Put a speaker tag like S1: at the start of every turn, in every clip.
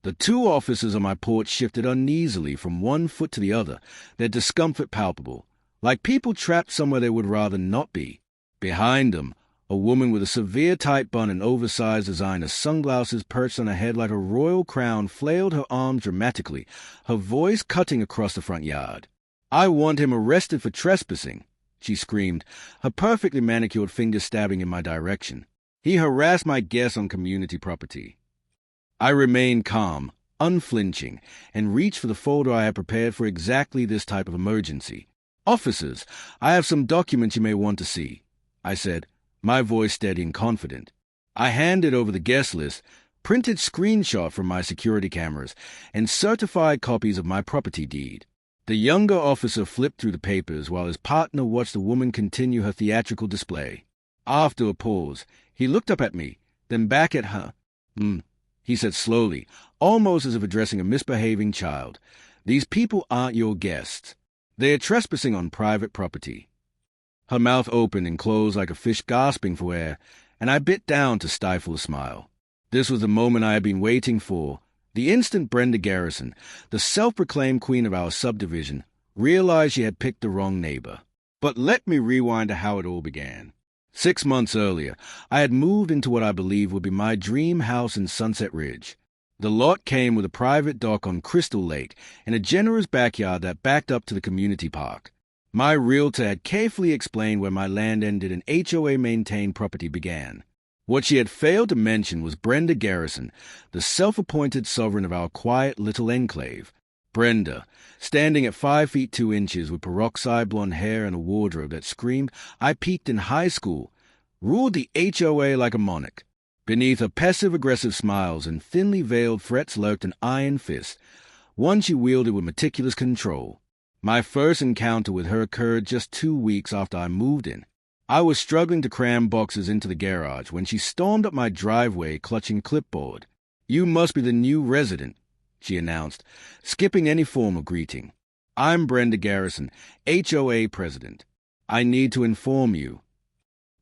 S1: The two officers on my porch shifted uneasily from one foot to the other, their discomfort palpable, like people trapped somewhere they would rather not be. Behind them, a woman with a severe tight bun and oversized designer sunglasses perched on her head like a royal crown flailed her arms dramatically, her voice cutting across the front yard. "I want him arrested for trespassing," she screamed, her perfectly manicured fingers stabbing in my direction. "He harassed my guests on community property." I remained calm, unflinching, and reached for the folder I had prepared for exactly this type of emergency. "Officers, I have some documents you may want to see," I said, my voice steady and confident. I handed over the guest list, printed screenshot from my security cameras, and certified copies of my property deed. The younger officer flipped through the papers while his partner watched the woman continue her theatrical display. After a pause, he looked up at me, then back at her. He said slowly, almost as if addressing a misbehaving child. "These people aren't your guests. They are trespassing on private property." Her mouth opened and closed like a fish gasping for air, and I bit down to stifle a smile. This was the moment I had been waiting for. The instant Brenda Garrison, the self-proclaimed queen of our subdivision, realized she had picked the wrong neighbor. But let me rewind to how it all began. 6 months earlier, I had moved into what I believed would be my dream house in Sunset Ridge. The lot came with a private dock on Crystal Lake and a generous backyard that backed up to the community park. My realtor had carefully explained where my land ended and HOA-maintained property began. What she had failed to mention was Brenda Garrison, the self-appointed sovereign of our quiet little enclave. Brenda, standing at 5 feet 2 inches with peroxide blonde hair and a wardrobe that screamed, "I peaked in high school," ruled the HOA like a monarch. Beneath her passive-aggressive smiles and thinly veiled threats lurked an iron fist, one she wielded with meticulous control. My first encounter with her occurred just 2 weeks after I moved in. I was struggling to cram boxes into the garage when she stormed up my driveway clutching a clipboard. "You must be the new resident," she announced, skipping any form of greeting. "I'm Brenda Garrison, HOA president. I need to inform you."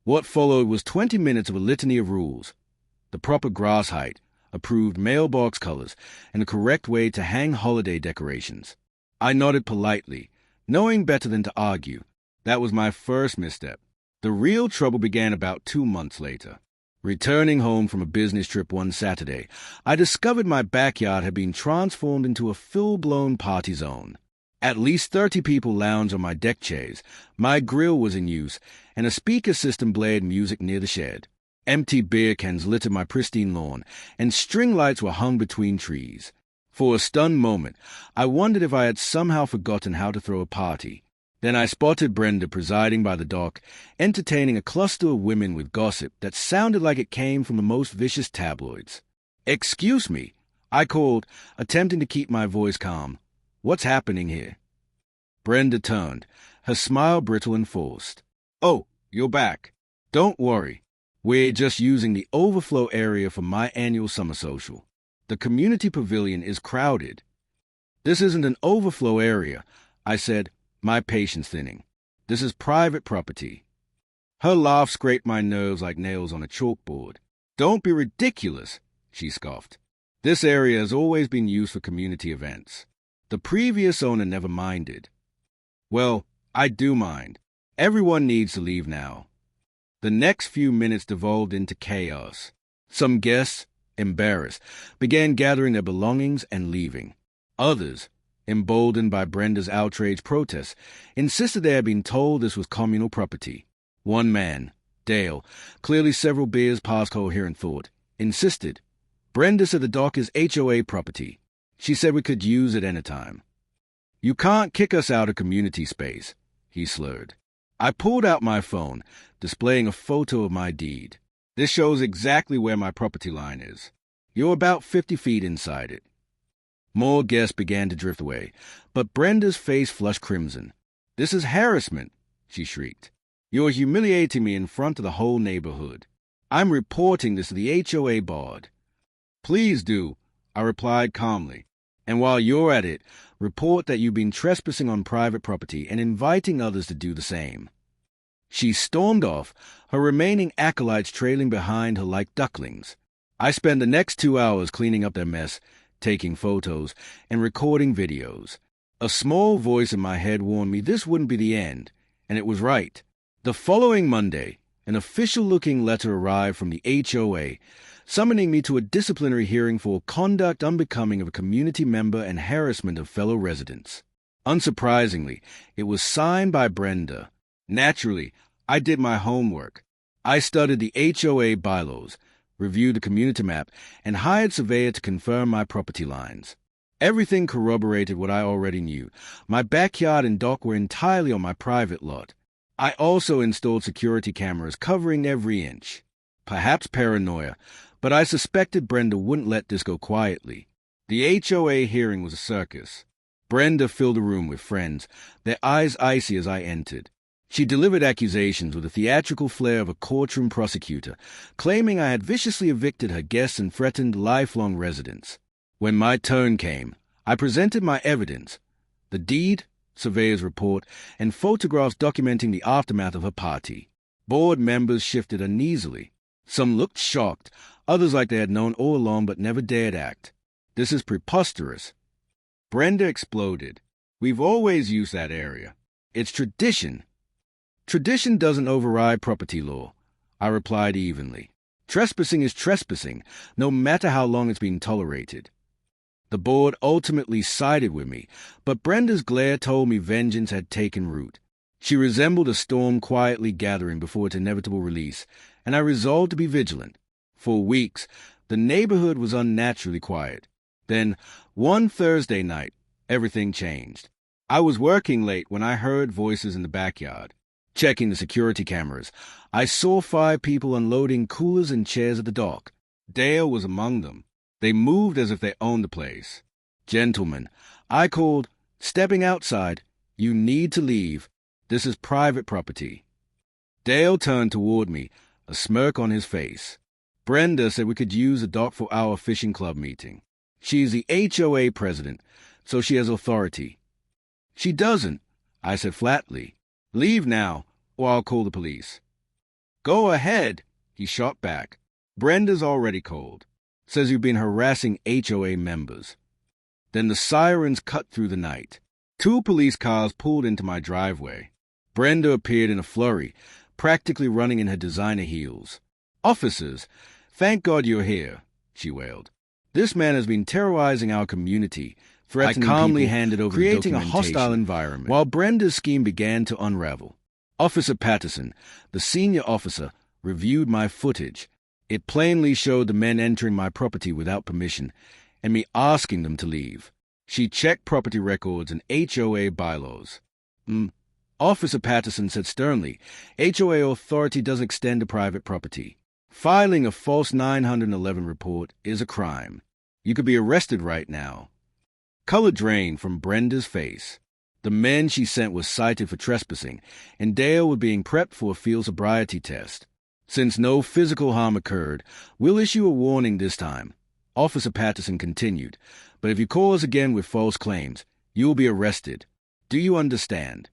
S1: What followed was 20 minutes of a litany of rules. The proper grass height, approved mailbox colors, and the correct way to hang holiday decorations. I nodded politely, knowing better than to argue. That was my first misstep. The real trouble began about 2 months later. Returning home from a business trip one Saturday, I discovered my backyard had been transformed into a full-blown party zone. At least 30 people lounged on my deck chairs, my grill was in use, and a speaker system blared music near the shed. Empty beer cans littered my pristine lawn, and string lights were hung between trees. For a stunned moment, I wondered if I had somehow forgotten how to throw a party. Then I spotted Brenda presiding by the dock, entertaining a cluster of women with gossip that sounded like it came from the most vicious tabloids. "Excuse me," I called, attempting to keep my voice calm. "What's happening here?" Brenda turned, her smile brittle and forced. "Oh, you're back. Don't worry. We're just using the overflow area for my annual summer social. The community pavilion is crowded." "This isn't an overflow area," I said, my patience thinning. "This is private property." Her laugh scraped my nerves like nails on a chalkboard. "Don't be ridiculous," she scoffed. "This area has always been used for community events. The previous owner never minded." "Well, I do mind. Everyone needs to leave now." The next few minutes devolved into chaos. Some guests, embarrassed, began gathering their belongings and leaving. Others, emboldened by Brenda's outraged protests, insisted they had been told this was communal property. One man, Dale, clearly several beers past coherent thought, insisted. "Brenda said the dock is HOA property. She said we could use it anytime." "You can't kick us out of community space," he slurred. I pulled out my phone, displaying a photo of my deed. "This shows exactly where my property line is. You're about 50 feet inside it." More guests began to drift away, but Brenda's face flushed crimson. "This is harassment," she shrieked. "You're humiliating me in front of the whole neighborhood. I'm reporting this to the HOA board." "Please do," I replied calmly. "And while you're at it, report that you've been trespassing on private property and inviting others to do the same." She stormed off, her remaining acolytes trailing behind her like ducklings. I spent the next 2 hours cleaning up their mess, taking photos, and recording videos. A small voice in my head warned me this wouldn't be the end, and it was right. The following Monday, an official-looking letter arrived from the HOA, summoning me to a disciplinary hearing for conduct unbecoming of a community member and harassment of fellow residents. Unsurprisingly, it was signed by Brenda. Naturally, I did my homework. I studied the HOA bylaws, reviewed the community map, and hired a surveyor to confirm my property lines. Everything corroborated what I already knew. My backyard and dock were entirely on my private lot. I also installed security cameras covering every inch. Perhaps paranoia, but I suspected Brenda wouldn't let this go quietly. The HOA hearing was a circus. Brenda filled the room with friends, their eyes icy as I entered. She delivered accusations with the theatrical flair of a courtroom prosecutor, claiming I had viciously evicted her guests and threatened lifelong residents. When my turn came, I presented my evidence: the deed, surveyor's report, and photographs documenting the aftermath of her party. Board members shifted uneasily. Some looked shocked, others like they had known all along but never dared act. This is preposterous. Brenda exploded. We've always used that area. It's tradition. Tradition doesn't override property law, I replied evenly. Trespassing is trespassing, no matter how long it's been tolerated. The board ultimately sided with me, but Brenda's glare told me vengeance had taken root. She resembled a storm quietly gathering before its inevitable release, and I resolved to be vigilant. For weeks, the neighborhood was unnaturally quiet. Then, one Thursday night, everything changed. I was working late when I heard voices in the backyard. Checking the security cameras, I saw 5 people unloading coolers and chairs at the dock. Dale was among them. They moved as if they owned the place. "Gentlemen," I called, "stepping outside. You need to leave. This is private property." Dale turned toward me, a smirk on his face. Brenda said we could use the dock for our fishing club meeting. She's the HOA president, so she has authority. "She doesn't," I said flatly. "Leave now, or I'll call the police." "Go ahead," he shot back. "Brenda's already called. Says you've been harassing HOA members." Then the sirens cut through the night. 2 police cars pulled into my driveway. Brenda appeared in a flurry, practically running in her designer heels. "Officers, thank God you're here," she wailed. "This man has been terrorizing our community, threatening
S2: I calmly
S1: people,
S2: handed over
S1: creating
S2: the
S1: a hostile environment." While Brenda's scheme began to unravel, Officer Patterson, the senior officer, reviewed my footage. It plainly showed the men entering my property without permission, and me asking them to leave. She checked property records and HOA bylaws. Officer Patterson said sternly, "HOA authority doesn't extend to private property. Filing a false 911 report is a crime. You could be arrested right now." Color drained from Brenda's face. The men she sent were cited for trespassing, and Dale was being prepped for a field sobriety test. "Since no physical harm occurred, we'll issue a warning this time," Officer Patterson continued. "But if you call us again with false claims, you will be arrested. Do you understand?"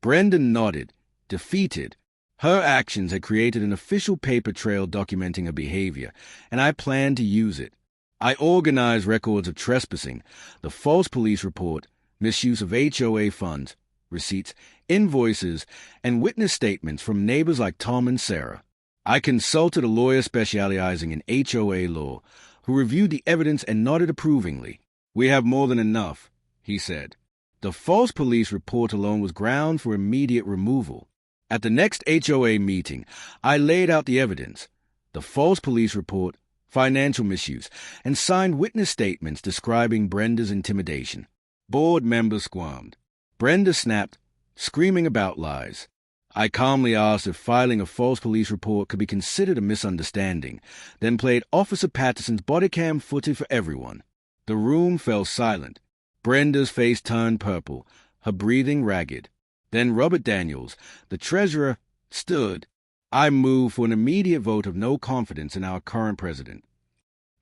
S1: Brenda nodded, defeated. Her actions had created an official paper trail documenting her behavior, and I planned to use it. I organized records of trespassing, the false police report, misuse of HOA funds, receipts, invoices, and witness statements from neighbors like Tom and Sarah. I consulted a lawyer specializing in HOA law, who reviewed the evidence and nodded approvingly. "We have more than enough," he said. The false police report alone was ground for immediate removal. At the next HOA meeting, I laid out the evidence: the false police report, financial misuse, and signed witness statements describing Brenda's intimidation. Board members squirmed. Brenda snapped, screaming about lies. I calmly asked if filing a false police report could be considered a misunderstanding, then played Officer Patterson's body cam footage for everyone. The room fell silent. Brenda's face turned purple, her breathing ragged. Then Robert Daniels, the treasurer, stood. I moved for an immediate vote of no confidence in our current president.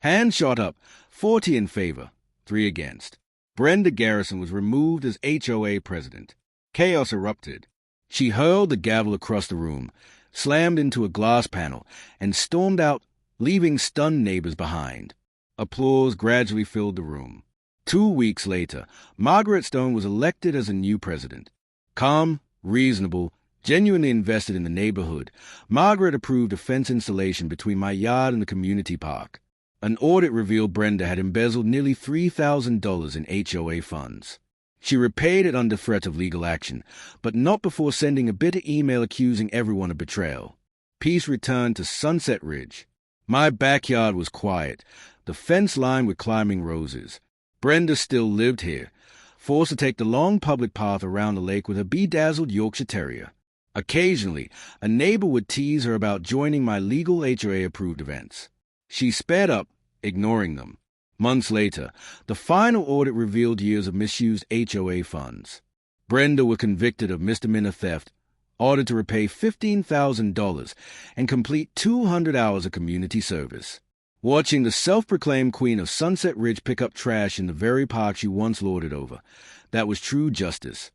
S1: Hands shot up, 40 in favor, 3 against. Brenda Garrison was removed as HOA president. Chaos erupted. She hurled the gavel across the room, slammed into a glass panel, and stormed out, leaving stunned neighbors behind. Applause gradually filled the room. 2 weeks later, Margaret Stone was elected as a new president. Calm, reasonable, genuinely invested in the neighborhood, Margaret approved a fence installation between my yard and the community park. An audit revealed Brenda had embezzled nearly $3,000 in HOA funds. She repaid it under threat of legal action, but not before sending a bitter email accusing everyone of betrayal. Peace returned to Sunset Ridge. My backyard was quiet, the fence lined with climbing roses. Brenda still lived here, forced to take the long public path around the lake with a bedazzled Yorkshire Terrier. Occasionally, a neighbor would tease her about joining my legal HOA-approved events. She sped up, ignoring them. Months later, the final audit revealed years of misused HOA funds. Brenda was convicted of misdemeanor theft, ordered to repay $15,000, and complete 200 hours of community service. Watching the self-proclaimed queen of Sunset Ridge pick up trash in the very park she once lorded over, that was true justice.